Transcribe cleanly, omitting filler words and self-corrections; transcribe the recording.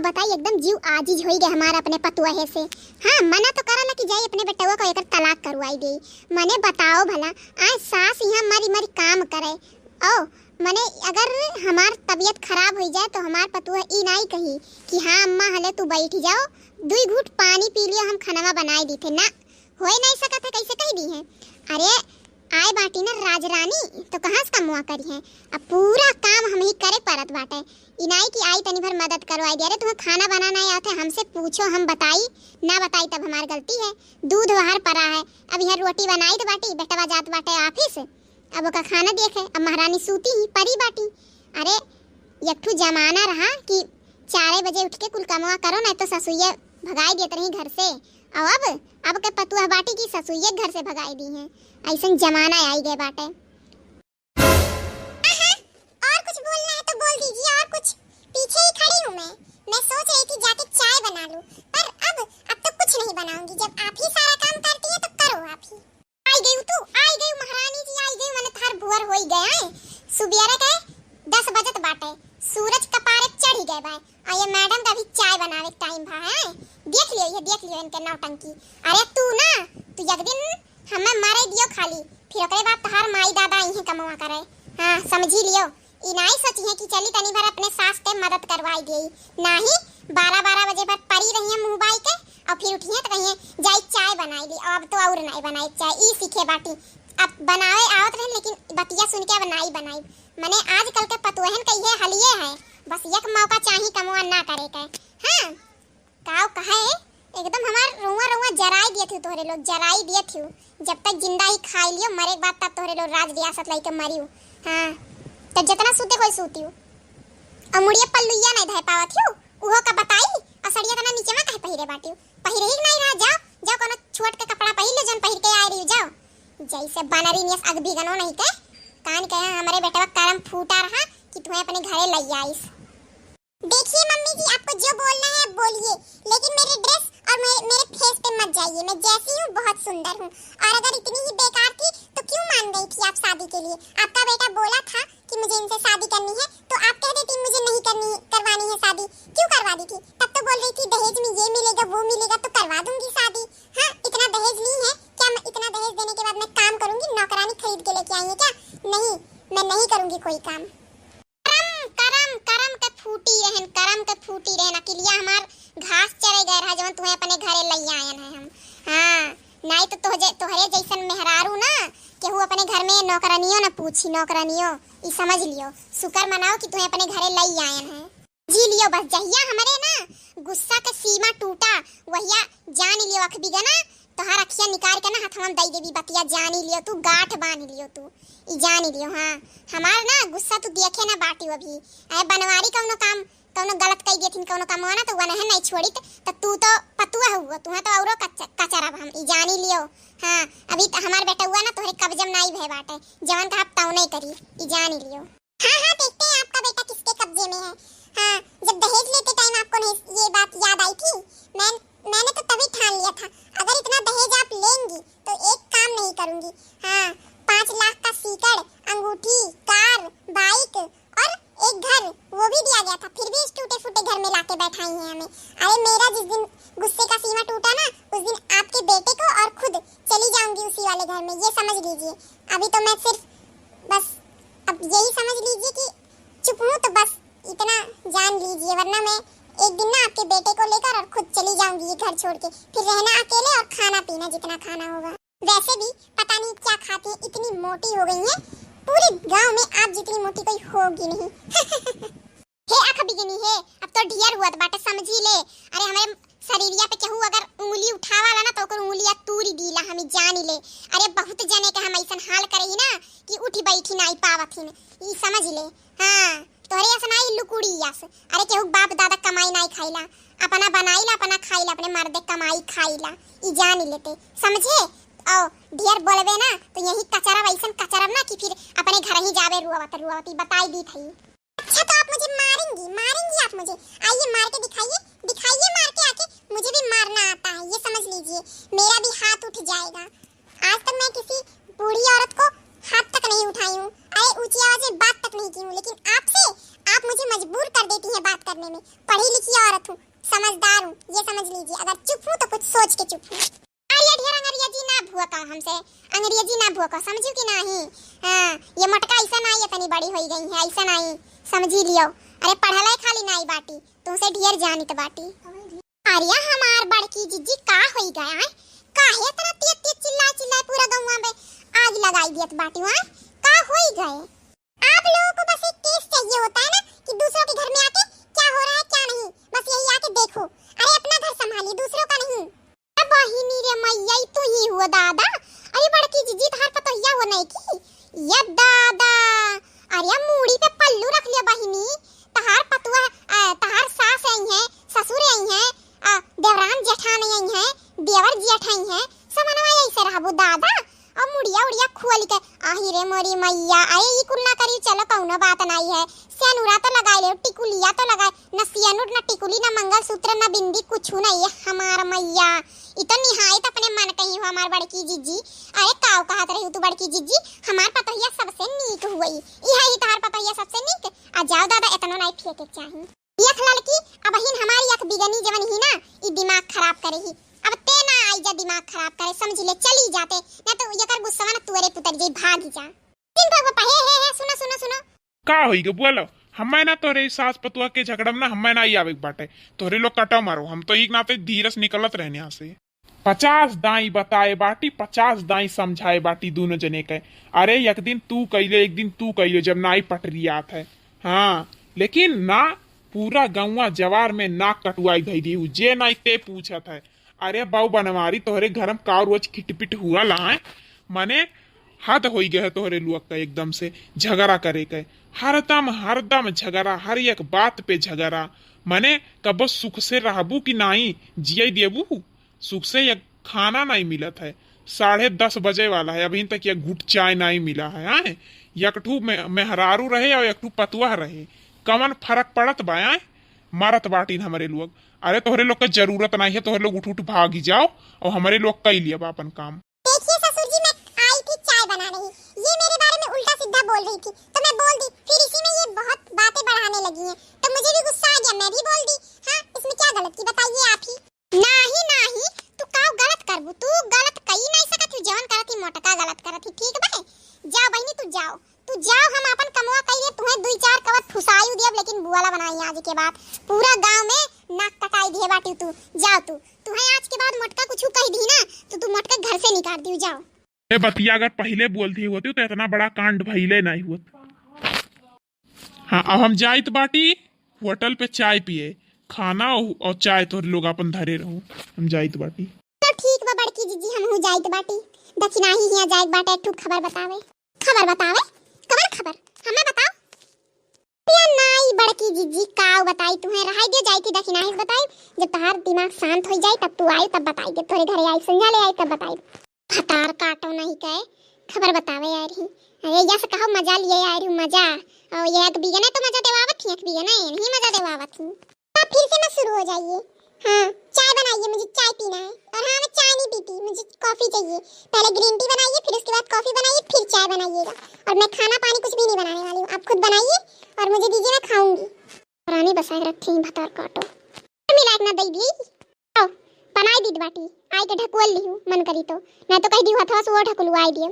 बताई एकदम जीव आजीज होई गए हमारा अपने पतुआ से। हाँ मना तो करा ना कि जाई अपने बेटवा को एकर तलाक करवाई दे। मने बताओ भला आज सास यहाँ मरी मरी काम करे ओ मने अगर हमार तबीयत खराब हो जाए तो हमार पतुआ ई नहीं कही कि हाँ अम्मा हले तू बैठ जाओ 2 घूंट पानी पी लियो हम खाना बनाई दी थे ना होए नहीं सकता है कैसे कह दी है। अरे आए बाटी ना राजरानी तो कहाँ से कमुआ करी है। अब पूरा काम हम ही करे परत बाटे इनाई की आई तनी भर मदद करवाई दे। अरे तुम्हें खाना बनाना आते हमसे पूछो हम बताई ना बताई तब हमारी गलती है। दूध बाहर पड़ा है अब यहाँ रोटी बनाई तो बाटी बेटवा जात बाटे ऑफिस अब का खाना देखे अब महारानी सूती ही परी बाटी। अरे यकठू जमाना रहा कि 4 बजे उठ के कुल कमवा करो ना तो ससुइया भगाई देते रही घर से। और अब के पतुआ बाटी की ससुइया घर से भगाई दी है। ऐसा जमाना आई गए बाटे। और कुछ बोलना है तो बोल दीजिए और कुछ पीछे ही खड़ी हूँ मैं सोच रही थी जाके चाय बना लूं पर अब तो कुछ नहीं बनाऊंगी। जब आप ही सारा काम करती है तो करो आप ही। आई गई तू आई गई महारानी जी आई गई मैंने थार भुअर होई गया है। सुबेरे के 10 बजत बाटे सूरज कपारे चढ़ ही गए भाई और ये मैडम का भी चाय बनावे टाइम भा है। देख लियो इनके नौटंकी। अरे तू ना तू एक दिन हमें मारे दियो खाली फिर ओकरे बाद तहार माई दादा यही कमवा करे। हां समझी लियो ई नहीं सोची है कि चली तनी भर अपने सास के मदद करवाई देई नाही 12 बजे पर परी रही है मुंह बाई के और फिर उठिए तो कहिए जाई चाय बनाई दी। अब तो और नहीं बनाई चाय ई सीखे बाटी अब बनावे आवत रहे लेकिन बतिया सुन के अब नहीं बनाई। माने आजकल के पतुहन कहिए हलिए है बस एक मौका चाहिए कमवा ना करे के। हां काव कहे एकदम हमार रुआ जराई दिए थे तोहरे लोग जराई दिए थे। जब तक जिंदा ही खाई लियो मरे के बाद तब तोहरे लोग राज रियासत लाई के मरियो। हां तब जितना सूते कोई सूती और मुड़िए पल्लुइया नहीं धय पावत हूं उहो का बताई असड़िया तना नीचे में कहे पहिरे बाटी पहिरे ही नहीं रह जाओ कोनो छोट के कपड़ा पहिर ले जन पहिर के आए रही जाओ जैसे बनरी नियस अग बिगनो नहीं के कान कहे हमारे बेटवा करम फूटा रहा कि तुम्हें अपने घरे ले आईस। देखिए मम्मी जी आपको जो बोलना है बोलिए लेकिन मेरी ड्रेस और मेरे फेस पे मत जाइए। मैं जैसी हूँ बहुत सुंदर हूँ और अगर इतनी ही बेकार थी तो क्यों मान गई थी आप शादी के लिए। आपका बेटा बोला था कि मुझे इनसे शादी करनी है तो आप कह देती मुझे नहीं करवानी है शादी क्यों करवा दी थी। तब तो बोल रही थी दहेज में ये मिलेगा वो मिलेगा तो करवा दूंगी शादी। हाँ इतना दहेज नहीं है क्या मैं इतना दहेज देने के बाद मैं काम करूंगी नौकरानी खरीद के लेके आएंगे क्या। नहीं मैं नहीं करूंगी कोई काम। करम के फूटी रहन अकेलिया हमार घास चरे गए रहा जवन तुम्हें अपने घरे ले आयन है हम। हां नहीं तो तोहरे जैसन मेहरारू ना केहू अपने घर में नौकरानियों ना पूछी नौकरानियों ई समझ लियो शुक्र मनाओ कि तुम्हें अपने घरे ले आयन है। जी लियो बस जहिया हमारे ना गुस्सा के सीमा टूटा वहिया जान लियो अख बिगना तोहार अखियां निकाल के ना हाथ में दई देबी बतिया जान लियो तू गांठ बांध लियो तू ई जान लियो। हां हमार ना गुस्सा तू देखे ना बाटी अभी अरे बनवारी कौनो गलत कह देथिन कौनो काम ना तो वने नहीं छोड़ी तो तू तो पतुआ हुआ तू तो औरो कचरा हम ई जानी लियो। हां अभी हमार बेटा हुआ ना तोहरे कब्जे में नहीं भय बाटे जवन का आप ताऊ नहीं करी ई जानी लियो। हां देखते हैं आपका बेटा किसके कब्जे में है। हां जब दहेज लेते टाइम आपको नहीं ये बात याद आई थी मैंने तो तभी ठान लिया था अगर इतना दहेज आप लेंगी तो एक काम नहीं करूंगी। हां 5 लाख का सीकड़ अंगूठी कार बाइक और एक घर वो भी दिया गया था फिर भी इस टूटे फूटे घर में लाके बैठाई हैं हमें। अरे मेरा जिस दिन गुस्से का सीमा टूटा ना उस दिन आपके बेटे को और खुद चली जाऊंगी उसी वाले घर में ये समझ लीजिए। अभी तो मैं सिर्फ बस अब यही समझ लीजिए कि चुप हूँ तो बस इतना जान लीजिए वरना मैं एक दिन ना आपके बेटे को लेकर और खुद चली जाऊंगी ये घर छोड़ के फिर रहना अकेले और खाना पीना जितना खाना होगा। वैसे भी पता नहीं क्या खाती है इतनी मोटी हो गई है पूरे गांव में आप जितनी मोटी कोई होगी नहीं। हे आँख बिगनी है अब तो ढियर हुआ बाटे समझी ले। अरे हमारे शरीरिया पे केहू अगर उंगली उठावाला ना तो ओकर उंगलिया तूरी दीला हमें जानी ले। अरे बहुत जने के हम ऐसन हाल करई ना कि उठी बैठी नहीं पावथिन ई समझ ले। हां तोहरे ऐसा नहीं लुकुड़ियास अरे केहू बाप दादा कमाई नहीं खाइला अपना बनाईला अपना खाइला अपने मर्दे कमाई खाइला ई जानी लेते समझे। ओ ढेर बोलबे ना तो यही कचरा वैसन कचरा ना कि फिर अपने घर ही जावे रुआवती बताई दी थी। अच्छा तो आप मुझे मारेंगी आप मुझे आइए मार के दिखाइए मार के आके मुझे भी मारना आता है ये समझ लीजिए मेरा भी हाथ उठ जाएगा। आज तक मैं किसी बूढ़ी औरत को हाथ तक नहीं उठाई हूँ अरे ऊंची आवाज में बात तक नहीं की हूँ लेकिन आपसे आप मुझे मजबूर कर देती हैं बात करने में। पढ़ी लिखी की औरत हूँ, समझदार हूँ, ये समझ लीजिए। अगर चुप हूँ तो कुछ सोच के चुप हूँ। अरे ढेर अंग्रेजी ना भुआ हमसे, अंग्रेजी ना भुआ समझू कि नहीं। हाँ ये मटका ऐसा नहीं इतनी बड़ी हो गई है, ऐसा नहीं समझी लियो। अरे पढ़ले खाली नहीं बाटी, तुमसे ढेर जानी तो बाटी। अरे हमार बड़की जीजी का हो गया है, काहे इतना तेज तेज चिल्ला चिल्ला पूरा गौवा में आग लगाई दियत बाटी। वहां का हो गए? आप लोगों को बस एक केस चाहिए होता है ना कि दूसरों के घर में आके क्या हो रहा है क्या नहीं, बस यही आके देखो। अरे अपना घर संभालिए, दूसरों का नहीं। बहिनी रे मैया तो ही हुआ दादा। अरे बड़की जीजी तार पतोहिया हो नहीं की ये दादा। अरे मूड़ी पे पल्लू रख लिया बहिनी। तहार पतुआ तहार सास आई है, ससुर आई है, देवरान जेठान आई है, देवर जेठ आई है, समनवा ऐसे रहबो दादा। और मुड़िया उड़िया खोल के आही रे मोरी मैया। अरे ई कुल ना करी, चलो कौनो बात नहीं है। सेनुरा तो लगाए ले, टिकुलिया तो लगाए, न सियानुर न टिकुली न मंगलसूत्र न बिंदी कुछ नहीं है हमार मैया। इतो निहायत अपने मन कही हो हमार बड़की जीजी। अरे काव कहत रही तू बड़की जीजी, हमार पतोहिया सबसे नीक हुई। इहा ही तार पतोहिया सबसे नीक। आ जाओ दादा इतना नहीं फेंके चाहिए। एक लड़की अब हिन हमारी एक बिगनी जवन ही ना, ई दिमाग खराब करेही। अब ते ना आई जा दिमाग खराब करे, समझ ले चली जाते ना तो ये कर गुस्सा ना तुअरे पुतर जे भाग जा। दिन भर पापा हे सुनो सुनो सुनो का होई गे बोलो। हमें ना तोरे सास पतुआ के झगड़म ना हमें ना आवे बाटे। तोरे लोग कटो मारो, हम तो एक नाते धीरज निकलत रहने यहाँ से। 50 दाई बताए बाटी, 50 दाई समझाए बाटी दोनों जने के। अरे एक दिन तू कइले एक दिन तू कइले जब नाई पटरी आत है। हाँ लेकिन ना पूरा गौवा जवार में नाक कटुआई धई दी जे नाई ते पूछत है। अरे बाऊ बनवारी तोहरे घर में का रोज खिटपिट हुआ लाए, मने हद हो गए तोहरे लुअक का एकदम से झगड़ा करे के। हरदम झगड़ा, हर एक बात पे झगड़ा। मने कब सुख से रहबू कि नहीं जिये देबू। सुख से एक खाना नहीं मिलत है, 10:30 बजे वाला है, अभी तक एक घुट चाय नहीं मिला है। आए एकठू मेहरारू रहे और एकठू पतुआ रहे, कमन फर्क पड़त बा। मारत बाटीन हमारे लोग। अरे तोहरे लोग का जरूरत नहीं है, तोहरे लोग उठ उठ भाग ही जाओ और हमारे लोग कर लिया अपन काम। देखिए ससुर जी, मैं आई थी चाय बनाने, ये मेरे बारे में उल्टा सीधा बोल रही थी तो मैं बोल दी, फिर इसी में ये बहुत बातें बढ़ाने लगी हैं तो मुझे भी गुस्सा आ गया, मैं भी बोल दी। हाँ इसमें क्या गलत की बताइए आप ही। नहीं तू का गलत करबू, तू गलत कही नहीं सकत, तू जवन करत ही मोटका गलत करत ही। ठीक बा जाओ बहनी तू जाओ, हम अपन कमवा कइले तुम्हें 2-4 कवत फुसाई दियब, लेकिन बुआला बनाई आज के बाद पूरा गांव में नाक कटाई दिए बाटी। तू जाओ, तुम्हें आज के बाद मटका कुछ कह दी ना तो तू मटका घर से निकाल दी। जाओ ए बतिया अगर पहले बोलती होती तो इतना बड़ा कांड भइले नहीं होत। हाँ अब हम जाइत बाटी होटल पे चाय पिए, खाना और चाय तो लोग अपन धरे रहूं। हम जाइत बाटी। तो ठीक बा बड़की जीजी, हम हो जाइत बाटी। दक्षिणा ही हिया जाइत बाटे। एक खबर बतावे कवन खबर हमें बताओ। या नहीं बड़की जीजी काव बताई तुम्हें, रहाई दे जाई थी दक्षिणा ही बताई। जब तहार दिमाग शांत हो जाए तब तू आई तब बताई दे, तोरे घरे आई संजा ले आई तब बताई। फटार काटो नहीं कहे खबर बतावे यार ही। अरे या से कहो मजा लिए यार हूं मजा। और ये एक बिगने तो मजा देवावत थी, एक बिगने नहीं मजा देवावत थी। अब फिर से ना शुरू हो जाइए। हाँ चाय बनाइए, मुझे चाय पीना है। और हाँ मैं चाय नहीं पीती, मुझे कॉफी चाहिए। पहले ग्रीन टी बनाइए, फिर उसके बाद कॉफी बनाइए, फिर चाय बनाइएगा। और मैं खाना पानी कुछ भी नहीं बनाने वाली हूँ, आप खुद बनाइए और मुझे दीजिए, मैं खाऊंगी। रानी बसाए रखी हैं भतार काटो मिला ना दई दी। आओ बनाई दी बाटी आई के ढकुल ली हूँ मन करी तो, मैं तो कह दी हुआ था सो ढकुल आई दिए।